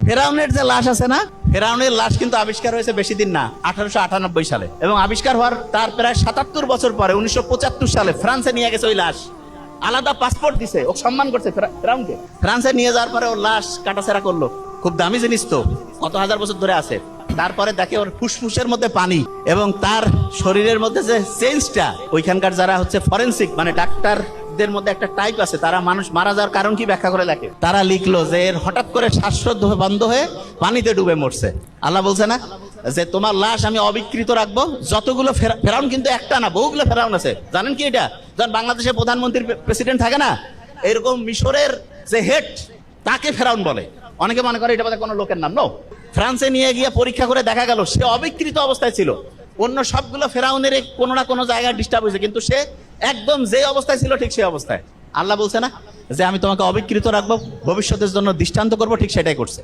ফেরাউনের যে লাশ আছে না, ফেরাউনের লাশ কিন্তু আবিষ্কার হয়েছে বেশি দিন না, 1898 সালে। এবং আবিষ্কার হওয়ার তার প্রায় 77 বছর পরে 1975 সালে ফ্রান্সে নিয়ে গেছে ওই লাশ। আলাদা পাসপোর্ট দিছে, ও সম্মান করছে ফেরাউনকে। ফ্রান্সে নিয়ে যাওয়ার পরে ওর লাশ কাটাছেড়া করলো। খুব দামি জিনিস তো, কত হাজার বছর ধরে আছে। তারপরে দেখে ওর ফুসফুসের মধ্যে পানি এবং তার শরীরের মধ্যে যে চেঞ্জটা, ওইখানকার যারা হচ্ছে ফরেনসিক মানে ডাক্তারদের মধ্যে একটা টাইপ আছে, তারা মানুষ মারা যাওয়ার কারণ কি ব্যাখ্যা করে লেখে। তারা লিখলো যে এর হঠাৎ করে শ্বাসরোধ বন্ধ হয়ে পানিতে ডুবে মরছে। আল্লাহ বলছে না যে তোমার লাশ আমি অবিকৃত রাখবো। যতগুলো ফেরাউন কিন্তু একটা না, বহুগুলো ফেরাউন আছে। জানেন কি এটা? যখন বাংলাদেশের প্রধানমন্ত্রী প্রেসিডেন্ট থাকে না, এরকম মিশরের যে হেড তাকে ফেরাউন বলে। অনেকে মনে করে এটা বোধহয় কোনো লোকের নাম। নো, ফ্রান্সে নিয়ে গিয়ে পরীক্ষা করে দেখা গেল সে অবিকৃত অবস্থায় ছিল। অন্য সবগুলো ফেরাউনের কোনো না কোনো জায়গায় ডিস্টার্ব হয়েছে, কিন্তু সে একদম যে অবস্থায় ছিল ঠিক সেই অবস্থায়। আল্লাহ বলছে না যে আমি তোমাকে অবিকৃত রাখবো, ভবিষ্যতের জন্য দৃষ্টান্ত করবো, ঠিক সেটাই করছে।